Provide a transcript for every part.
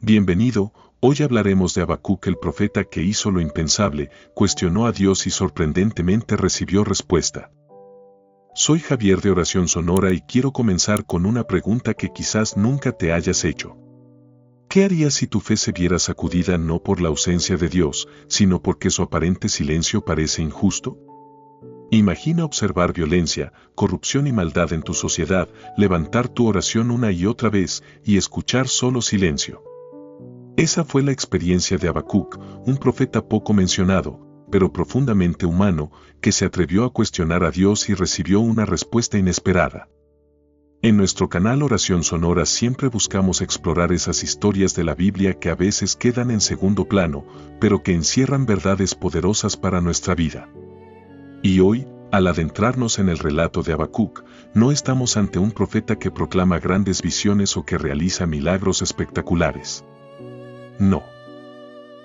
Bienvenido, hoy hablaremos de Habacuc, el profeta que hizo lo impensable, cuestionó a Dios y sorprendentemente recibió respuesta. Soy Javier de Oración Sonora y quiero comenzar con una pregunta que quizás nunca te hayas hecho. ¿Qué harías si tu fe se viera sacudida no por la ausencia de Dios, sino porque su aparente silencio parece injusto? Imagina observar violencia, corrupción y maldad en tu sociedad, levantar tu oración una y otra vez y escuchar solo silencio. Esa fue la experiencia de Habacuc, un profeta poco mencionado, pero profundamente humano, que se atrevió a cuestionar a Dios y recibió una respuesta inesperada. En nuestro canal Oración Sonora siempre buscamos explorar esas historias de la Biblia que a veces quedan en segundo plano, pero que encierran verdades poderosas para nuestra vida. Y hoy, al adentrarnos en el relato de Habacuc, no estamos ante un profeta que proclama grandes visiones o que realiza milagros espectaculares. No.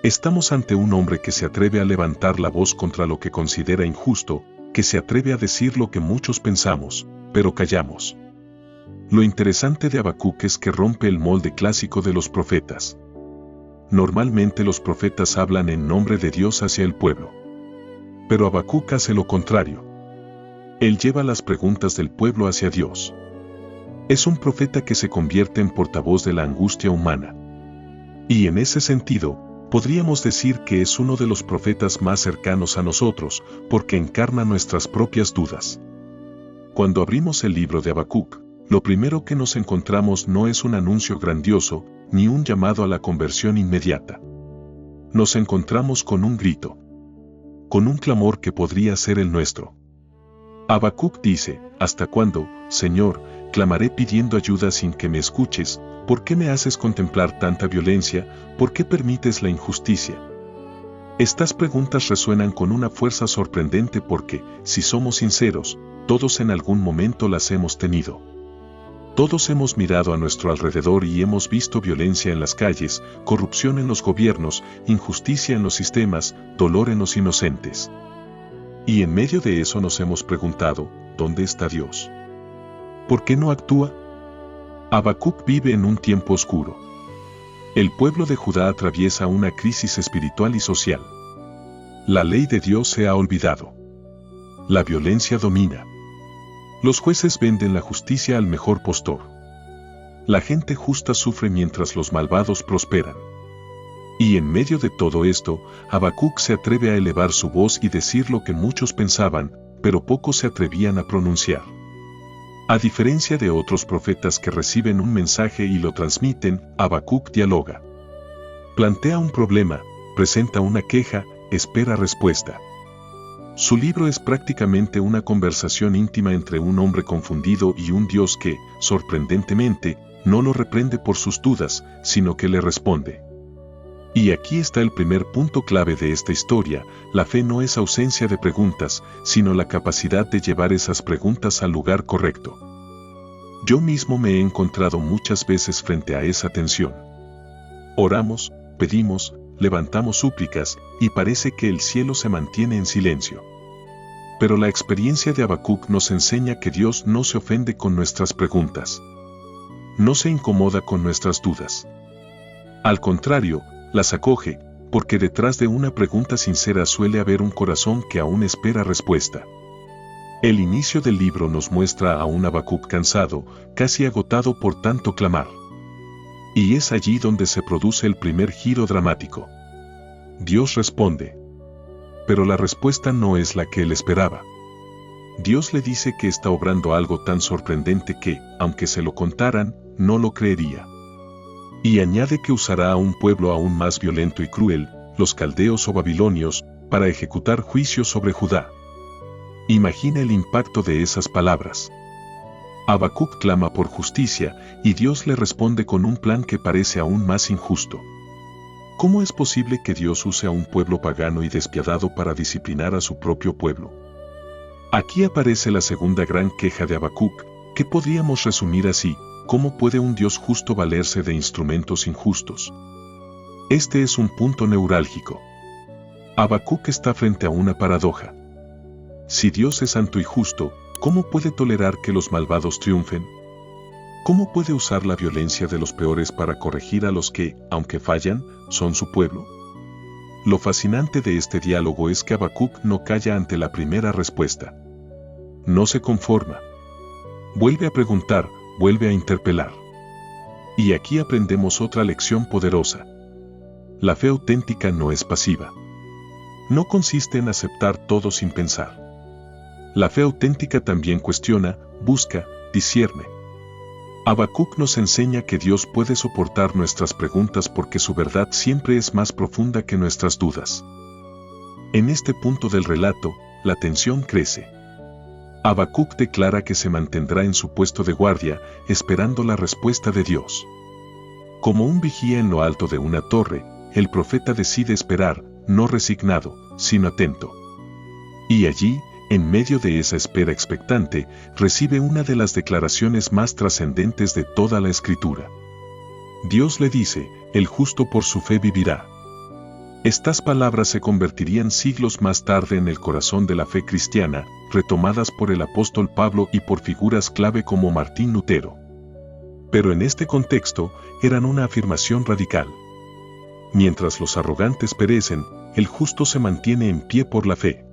Estamos ante un hombre que se atreve a levantar la voz contra lo que considera injusto, que se atreve a decir lo que muchos pensamos, pero callamos. Lo interesante de Habacuc es que rompe el molde clásico de los profetas. Normalmente los profetas hablan en nombre de Dios hacia el pueblo. Pero Habacuc hace lo contrario. Él lleva las preguntas del pueblo hacia Dios. Es un profeta que se convierte en portavoz de la angustia humana. Y en ese sentido, podríamos decir que es uno de los profetas más cercanos a nosotros, porque encarna nuestras propias dudas. Cuando abrimos el libro de Habacuc, lo primero que nos encontramos no es un anuncio grandioso, ni un llamado a la conversión inmediata. Nos encontramos con un grito, con un clamor que podría ser el nuestro. Habacuc dice: ¿Hasta cuándo, Señor, clamaré pidiendo ayuda sin que me escuches? ¿Por qué me haces contemplar tanta violencia? ¿Por qué permites la injusticia? Estas preguntas resuenan con una fuerza sorprendente porque, si somos sinceros, todos en algún momento las hemos tenido. Todos hemos mirado a nuestro alrededor y hemos visto violencia en las calles, corrupción en los gobiernos, injusticia en los sistemas, dolor en los inocentes. Y en medio de eso nos hemos preguntado, ¿dónde está Dios? ¿Por qué no actúa? Habacuc vive en un tiempo oscuro. El pueblo de Judá atraviesa una crisis espiritual y social. La ley de Dios se ha olvidado. La violencia domina. Los jueces venden la justicia al mejor postor. La gente justa sufre mientras los malvados prosperan. Y en medio de todo esto, Habacuc se atreve a elevar su voz y decir lo que muchos pensaban, pero pocos se atrevían a pronunciar. A diferencia de otros profetas que reciben un mensaje y lo transmiten, Habacuc dialoga. Plantea un problema, presenta una queja, espera respuesta. Su libro es prácticamente una conversación íntima entre un hombre confundido y un Dios que, sorprendentemente, no lo reprende por sus dudas, sino que le responde. Y aquí está el primer punto clave de esta historia: la fe no es ausencia de preguntas, sino la capacidad de llevar esas preguntas al lugar correcto. Yo mismo me he encontrado muchas veces frente a esa tensión. Oramos, pedimos, levantamos súplicas, y parece que el cielo se mantiene en silencio. Pero la experiencia de Habacuc nos enseña que Dios no se ofende con nuestras preguntas. No se incomoda con nuestras dudas. Al contrario, las acoge, porque detrás de una pregunta sincera suele haber un corazón que aún espera respuesta. El inicio del libro nos muestra a un Habacuc cansado, casi agotado por tanto clamar. Y es allí donde se produce el primer giro dramático. Dios responde. Pero la respuesta no es la que él esperaba. Dios le dice que está obrando algo tan sorprendente que, aunque se lo contaran, no lo creería. Y añade que usará a un pueblo aún más violento y cruel, los caldeos o babilonios, para ejecutar juicio sobre Judá. Imagina el impacto de esas palabras. Habacuc clama por justicia, y Dios le responde con un plan que parece aún más injusto. ¿Cómo es posible que Dios use a un pueblo pagano y despiadado para disciplinar a su propio pueblo? Aquí aparece la segunda gran queja de Habacuc, que podríamos resumir así: ¿cómo puede un Dios justo valerse de instrumentos injustos? Este es un punto neurálgico. Habacuc está frente a una paradoja. Si Dios es santo y justo, ¿cómo puede tolerar que los malvados triunfen? ¿Cómo puede usar la violencia de los peores para corregir a los que, aunque fallan, son su pueblo? Lo fascinante de este diálogo es que Habacuc no calla ante la primera respuesta. No se conforma. Vuelve a preguntar, vuelve a interpelar. Y aquí aprendemos otra lección poderosa. La fe auténtica no es pasiva. No consiste en aceptar todo sin pensar. La fe auténtica también cuestiona, busca, discierne. Habacuc nos enseña que Dios puede soportar nuestras preguntas porque su verdad siempre es más profunda que nuestras dudas. En este punto del relato, la tensión crece. Habacuc declara que se mantendrá en su puesto de guardia, esperando la respuesta de Dios. Como un vigía en lo alto de una torre, el profeta decide esperar, no resignado, sino atento. Y allí, en medio de esa espera expectante, recibe una de las declaraciones más trascendentes de toda la Escritura. Dios le dice, el justo por su fe vivirá. Estas palabras se convertirían siglos más tarde en el corazón de la fe cristiana, retomadas por el apóstol Pablo y por figuras clave como Martín Lutero. Pero en este contexto, eran una afirmación radical. Mientras los arrogantes perecen, el justo se mantiene en pie por la fe.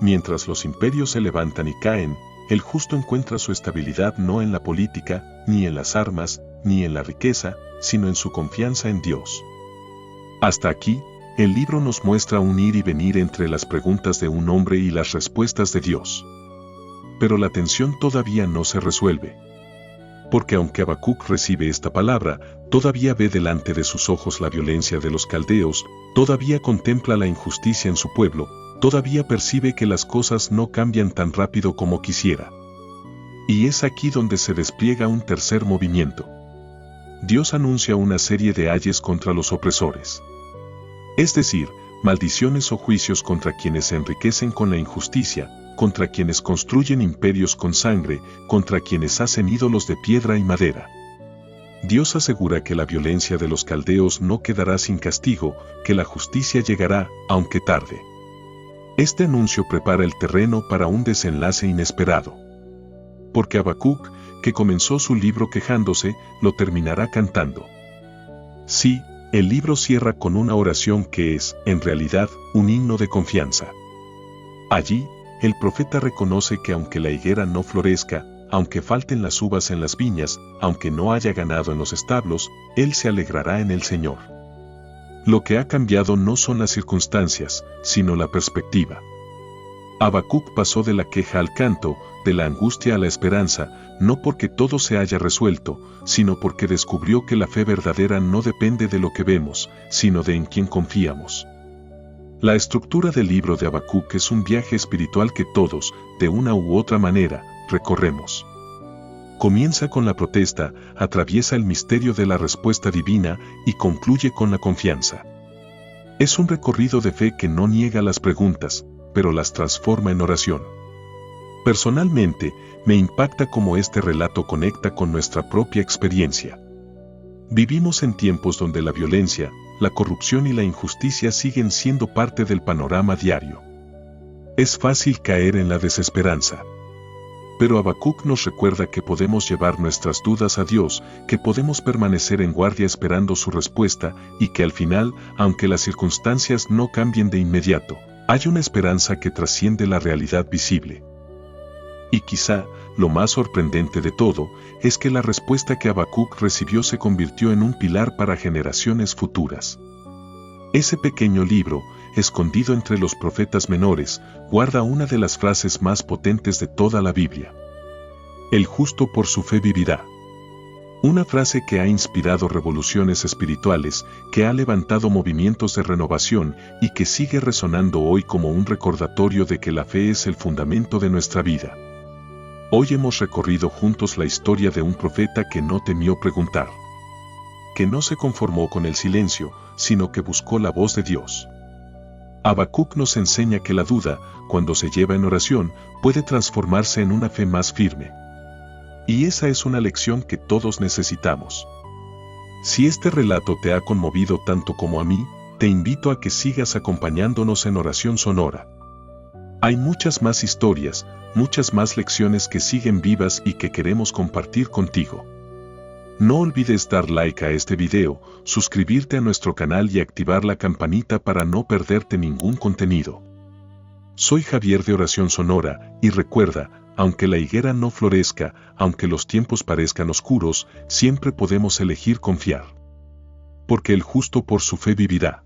Mientras los imperios se levantan y caen, el justo encuentra su estabilidad no en la política, ni en las armas, ni en la riqueza, sino en su confianza en Dios. Hasta aquí, el libro nos muestra un ir y venir entre las preguntas de un hombre y las respuestas de Dios. Pero la tensión todavía no se resuelve. Porque aunque Habacuc recibe esta palabra, todavía ve delante de sus ojos la violencia de los caldeos, todavía contempla la injusticia en su pueblo, todavía percibe que las cosas no cambian tan rápido como quisiera. Y es aquí donde se despliega un tercer movimiento. Dios anuncia una serie de ayes contra los opresores. Es decir, maldiciones o juicios contra quienes se enriquecen con la injusticia, contra quienes construyen imperios con sangre, contra quienes hacen ídolos de piedra y madera. Dios asegura que la violencia de los caldeos no quedará sin castigo, que la justicia llegará, aunque tarde. Este anuncio prepara el terreno para un desenlace inesperado. Porque Habacuc, que comenzó su libro quejándose, lo terminará cantando. Sí, el libro cierra con una oración que es, en realidad, un himno de confianza. Allí, el profeta reconoce que aunque la higuera no florezca, aunque falten las uvas en las viñas, aunque no haya ganado en los establos, él se alegrará en el Señor. Lo que ha cambiado no son las circunstancias, sino la perspectiva. Habacuc pasó de la queja al canto, de la angustia a la esperanza, no porque todo se haya resuelto, sino porque descubrió que la fe verdadera no depende de lo que vemos, sino de en quien confiamos. La estructura del libro de Habacuc es un viaje espiritual que todos, de una u otra manera, recorremos. Comienza con la protesta, atraviesa el misterio de la respuesta divina y concluye con la confianza. Es un recorrido de fe que no niega las preguntas, pero las transforma en oración. Personalmente, me impacta cómo este relato conecta con nuestra propia experiencia. Vivimos en tiempos donde la violencia, la corrupción y la injusticia siguen siendo parte del panorama diario. Es fácil caer en la desesperanza. Pero Habacuc nos recuerda que podemos llevar nuestras dudas a Dios, que podemos permanecer en guardia esperando su respuesta, y que al final, aunque las circunstancias no cambien de inmediato, hay una esperanza que trasciende la realidad visible. Y quizá, lo más sorprendente de todo, es que la respuesta que Habacuc recibió se convirtió en un pilar para generaciones futuras. Ese pequeño libro, escondido entre los profetas menores, guarda una de las frases más potentes de toda la Biblia. El justo por su fe vivirá. Una frase que ha inspirado revoluciones espirituales, que ha levantado movimientos de renovación y que sigue resonando hoy como un recordatorio de que la fe es el fundamento de nuestra vida. Hoy hemos recorrido juntos la historia de un profeta que no temió preguntar, que no se conformó con el silencio, sino que buscó la voz de Dios. Habacuc nos enseña que la duda, cuando se lleva en oración, puede transformarse en una fe más firme. Y esa es una lección que todos necesitamos. Si este relato te ha conmovido tanto como a mí, te invito a que sigas acompañándonos en oración sonora. Hay muchas más historias, muchas más lecciones que siguen vivas y que queremos compartir contigo. No olvides dar like a este video, suscribirte a nuestro canal y activar la campanita para no perderte ningún contenido. Soy Javier de Oración Sonora, y recuerda, aunque la higuera no florezca, aunque los tiempos parezcan oscuros, siempre podemos elegir confiar. Porque el justo por su fe vivirá.